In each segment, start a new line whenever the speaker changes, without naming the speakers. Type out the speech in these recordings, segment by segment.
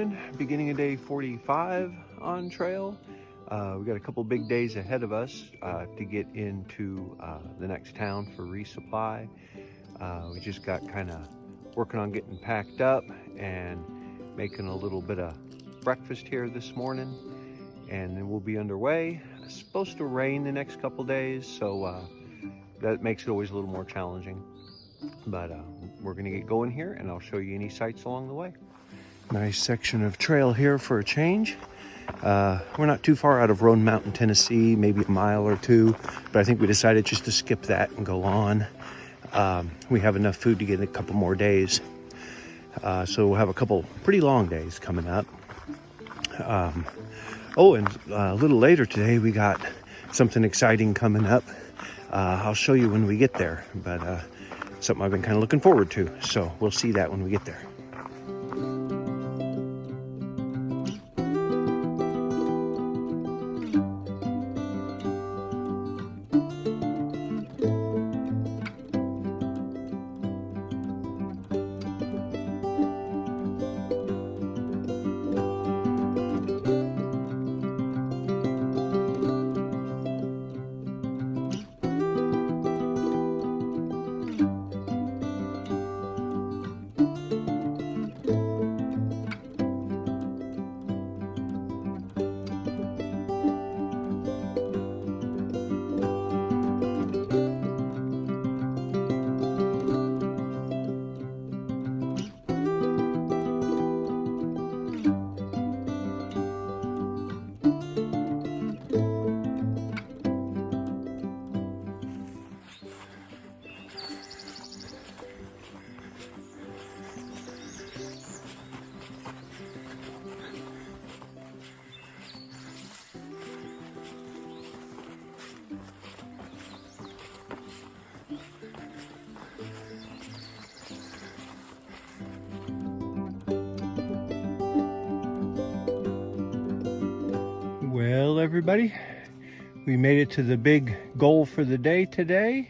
morning, beginning of day 45 on trail. We got a couple big days ahead of us to get into the next town for resupply. We just got kind of working on getting packed up and making a little bit of breakfast here this morning, and then we'll be underway. It's supposed to rain the next couple days, so that makes it always a little more challenging. But we're gonna get going here, and I'll show you any sights along the way. Nice section of trail here for a change. We're not too far out of Roan Mountain, Tennessee, maybe a mile or two, but I think we decided just to skip that and go on. We have enough food to get a couple more days. So we'll have a couple pretty long days coming up. And a little later today, we got something exciting coming up. I'll show you when we get there, but something I've been kind of looking forward to. So we'll see that when we get there. Well, everybody, we made it to the big goal for the day today.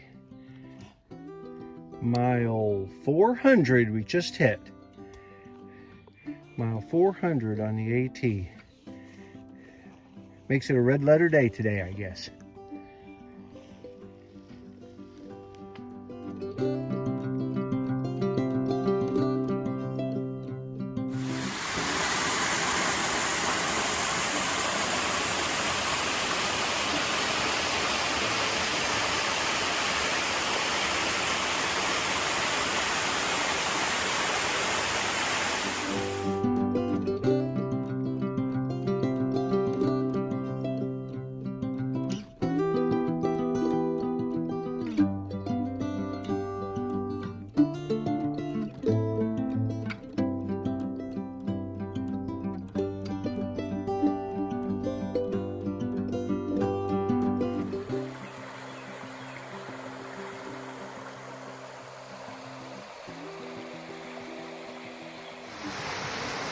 Mile 400 we just hit. Mile 400 on the AT. Makes it a red letter day today, I guess.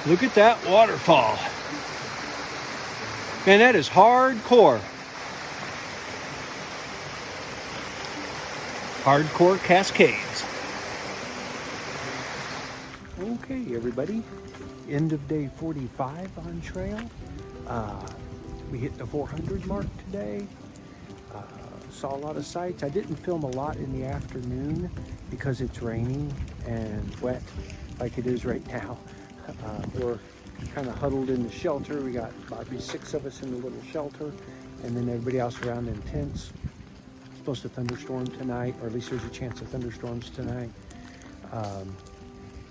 Look at that waterfall. Man, that is hardcore. Hardcore cascades. Okay, everybody. End of day 45 on trail. We hit the 400 mark today. Saw a lot of sights. I didn't film a lot in the afternoon because it's raining and wet like it is right now. We're kind of huddled in the shelter. We got probably 6 of us in the little shelter, and then everybody else around in tents. It's supposed to thunderstorm tonight, or at least there's a chance of thunderstorms tonight.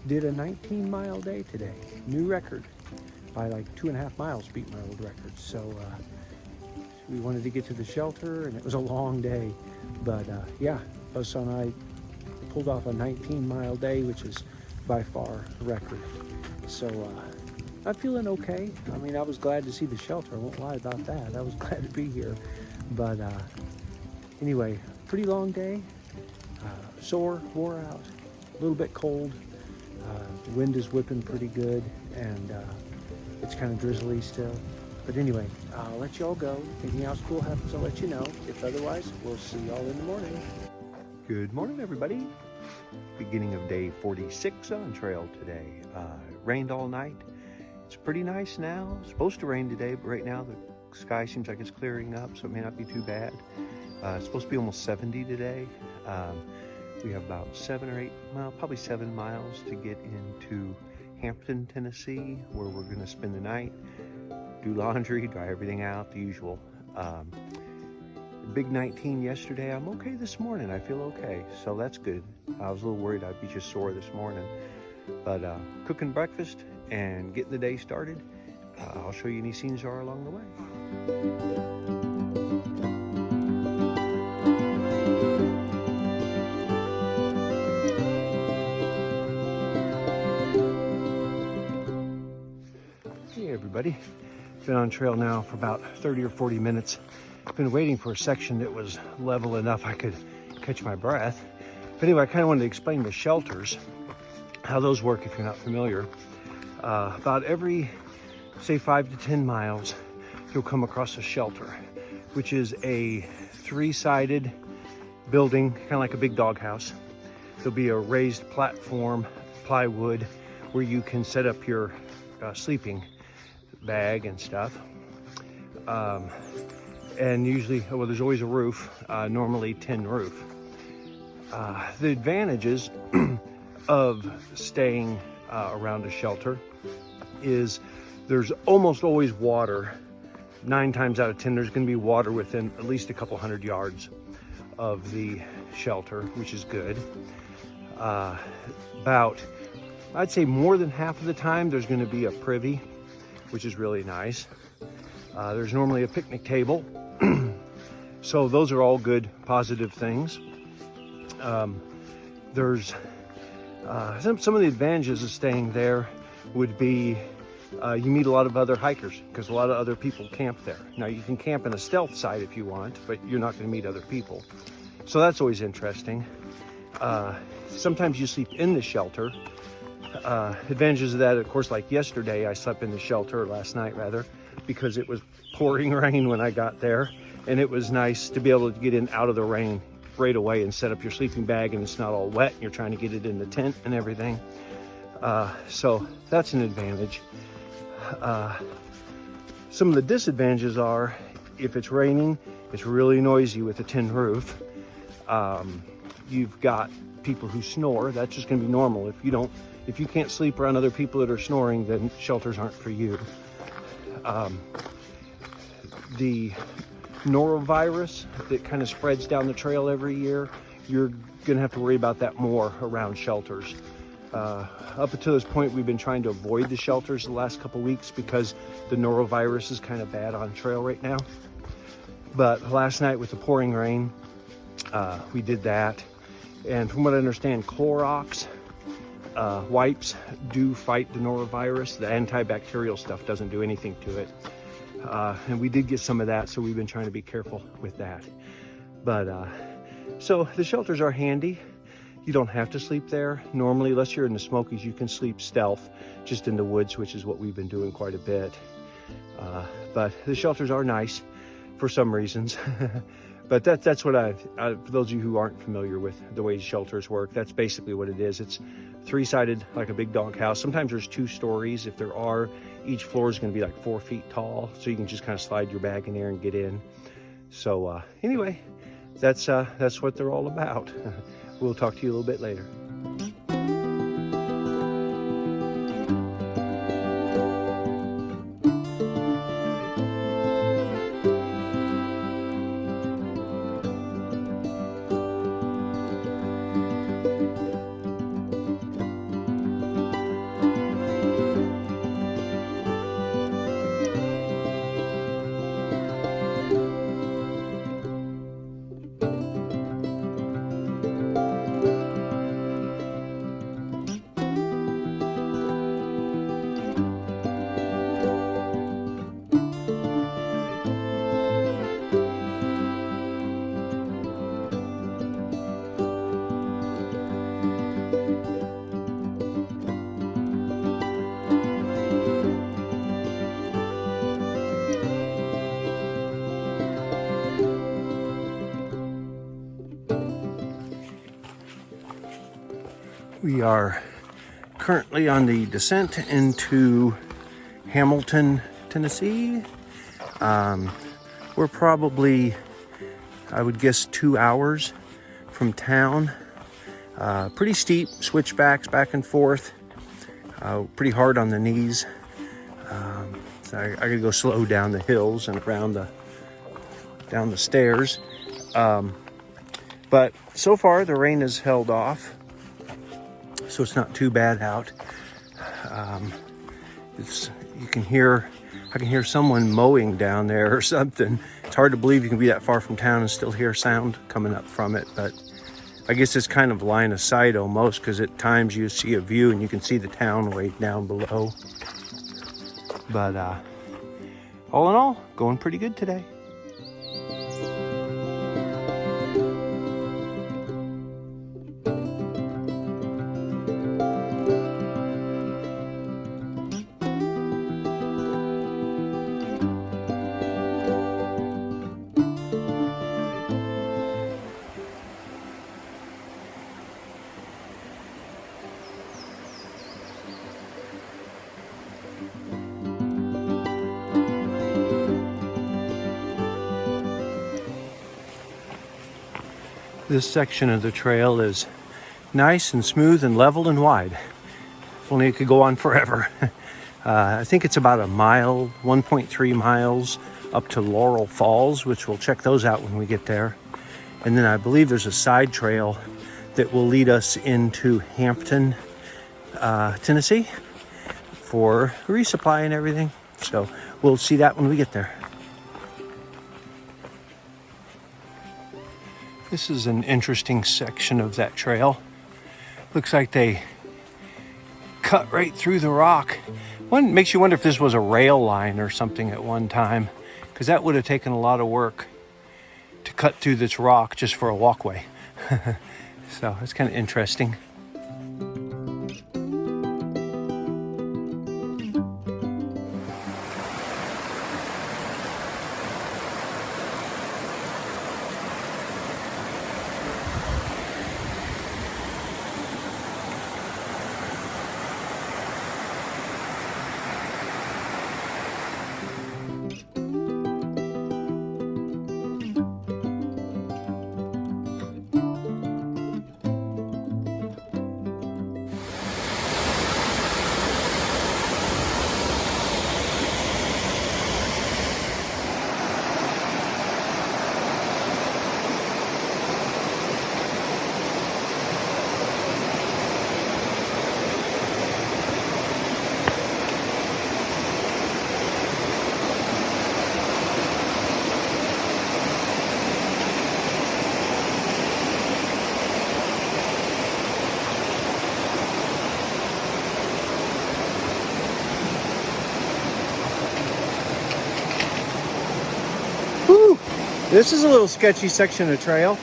Did a 19-mile day today. New record by like 2.5 miles, beat my old record. So we wanted to get to the shelter, and it was a long day. But yeah, Buzz and I pulled off a 19-mile day, which is by far a record. So I'm feeling okay. I mean, I was glad to see the shelter. I won't lie about that. I was glad to be here. But anyway, pretty long day. Sore, wore out, a little bit cold. The wind is whipping pretty good, and it's kind of drizzly still. But anyway, I'll let y'all go. If anything else cool happens, I'll let you know. If otherwise, we'll see y'all in the morning. Good morning, everybody. Beginning of day 46 on trail today. Rained all night. it's pretty nice now. It's supposed to rain today, but right now the sky seems like it's clearing up, so it may not be too bad. It's supposed to be almost 70 today. We have about 7 or 8, well, probably 7 miles to get into Hampton, Tennessee, where we're going to spend the night, do laundry, dry everything out, the usual. Big 19 yesterday. I'm okay this morning. I feel okay, so that's good. I was a little worried I'd be just sore this morning, but cooking breakfast and getting the day started. I'll show you any scenes there are along the way. Everybody, been on trail now for about 30 or 40 minutes. Been waiting for a section that was level enough I could catch my breath. But anyway, I kind of wanted to explain the shelters, how those work if you're not familiar. About every, say, 5 to 10 miles, you'll come across a shelter, which is a 3-sided building, kind of like a big doghouse. There'll be a raised platform, plywood, where you can set up your sleeping bag and stuff. And usually, well, there's always a roof, normally tin roof. The advantages of staying around a shelter is there's almost always water. 9 times out of 10, there's going to be water within at least a couple hundred yards of the shelter, which is good. About, I'd say more than half of the time, there's going to be a privy, which is really nice. There's normally a picnic table. So those are all good, positive things. There's some of the advantages of staying there would be you meet a lot of other hikers because a lot of other people camp there. Now you can camp in a stealth site if you want, but you're not going to meet other people. So that's always interesting. Sometimes you sleep in the shelter. Advantages of that, of course, like yesterday, I slept in the shelter, last night rather, because it was pouring rain when I got there, and it was nice to be able to get in out of the rain right away and set up your sleeping bag, and it's not all wet, and you're trying to get it in the tent and everything. So that's an advantage. Some of the disadvantages are, if it's raining, it's really noisy with a tin roof. You've got people who snore. That's just going to be normal. If you can't sleep around other people that are snoring, then shelters aren't for you. The norovirus that kind of spreads down the trail every year, you're going to have to worry about that more around shelters. Up until this point, we've been trying to avoid the shelters the last couple weeks because the norovirus is kind of bad on trail right now. But last night with the pouring rain, we did that. And from what I understand, Clorox wipes do fight the norovirus. The antibacterial stuff doesn't do anything to it. And we did get some of that, so we've been trying to be careful with that. But so the shelters are handy. You don't have to sleep there. Normally, unless you're in the Smokies, you can sleep stealth just in the woods, which is what we've been doing quite a bit. But the shelters are nice for some reasons. But that's what for those of you who aren't familiar with the way shelters work, that's basically what it is. It's 3-sided, like a big dog house. Sometimes there's 2 stories. If there are, each floor is going to be like 4 feet tall, so you can just kind of slide your bag in there and get in. So anyway, that's what they're all about. We'll talk to you a little bit later. We are currently on the descent into Hamilton, Tennessee. We're probably, I would guess, 2 hours from town. Pretty steep switchbacks back and forth. Pretty hard on the knees. So I gotta go slow down the hills and around down the stairs. But so far the rain has held off, so it's not too bad out. I can hear someone mowing down there or something. It's hard to believe you can be that far from town and still hear sound coming up from it, but I guess it's kind of line of sight almost, because at times you see a view and you can see the town way down below. But all in all, going pretty good today. This section of the trail is nice and smooth and level and wide. If only it could go on forever. I think it's about a mile, 1.3 miles up to Laurel Falls, which we'll check those out when we get there. And then I believe there's a side trail that will lead us into Hampton, Tennessee for resupply and everything. So we'll see that when we get there. This is an interesting section of that trail. Looks like they cut right through the rock. One makes you wonder if this was a rail line or something at one time, because that would have taken a lot of work to cut through this rock just for a walkway. So it's kind of interesting. Whew. This is a little sketchy section of trail.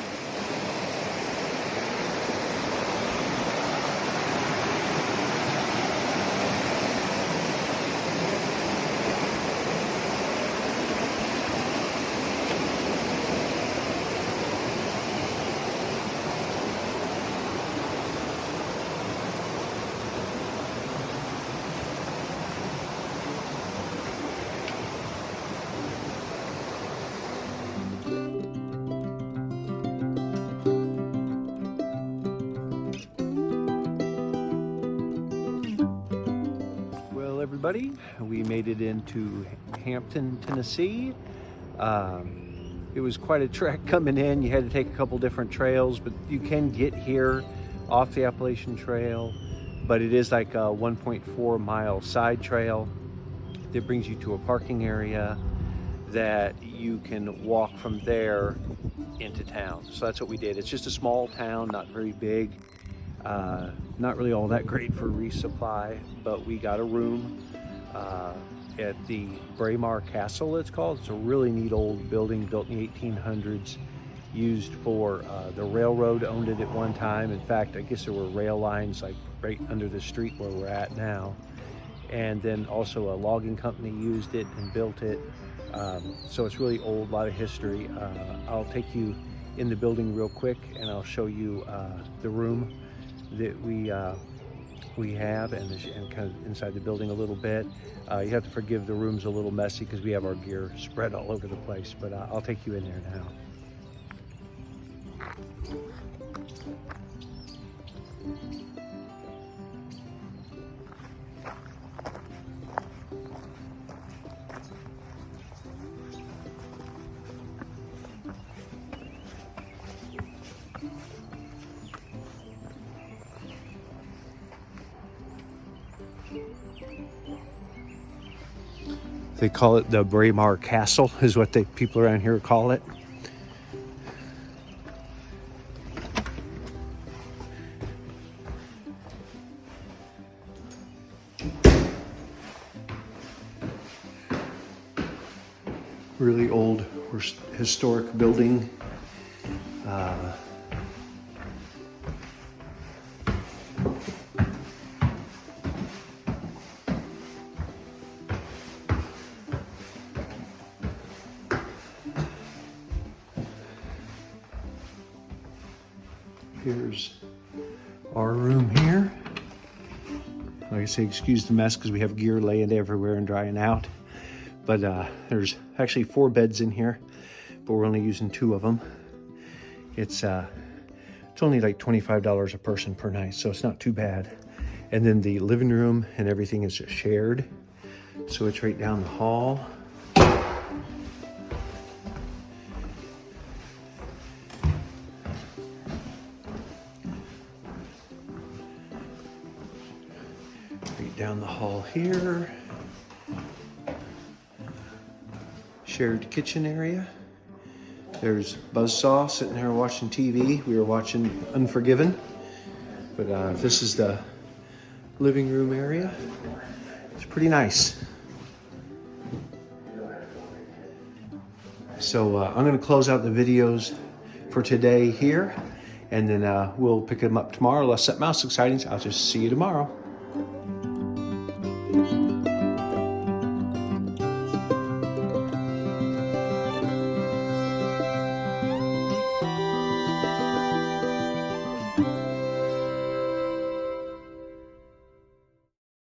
Everybody, we made it into Hampton, Tennessee. It was quite a trek coming in. You had to take a couple different trails, but you can get here off the Appalachian Trail, but it is like a 1.4 mile side trail that brings you to a parking area that you can walk from there into town. So that's what we did. It's just a small town, not very big. Not really all that great for resupply, but we got a room at the Braemar Castle, it's called. It's a really neat old building built in the 1800s, used for the railroad owned it at one time. In fact, I guess there were rail lines like right under the street where we're at now. And then also a logging company used it and built it. So it's really old, a lot of history. I'll take you in the building real quick and I'll show you the room that we we have, and kind of inside the building a little bit. You have to forgive the room's a little messy because we have our gear spread all over the place, but I'll take you in there now. They call it the Braemar Castle, is what people around here call it. Really old, historic building. Here's our room here. Like I say, excuse the mess because we have gear laying everywhere and drying out. But there's actually 4 beds in here, but we're only using 2 of them. It's only like $25 a person per night, so it's not too bad. And then the living room and everything is just shared. So it's right down the hall. Right down the hall here. Shared kitchen area. There's Buzzsaw sitting there watching TV. We were watching Unforgiven. But this is the living room area. It's pretty nice. So I'm going to close out the videos for today here, and then we'll pick them up tomorrow. Unless something else exciting, I'll just see you tomorrow.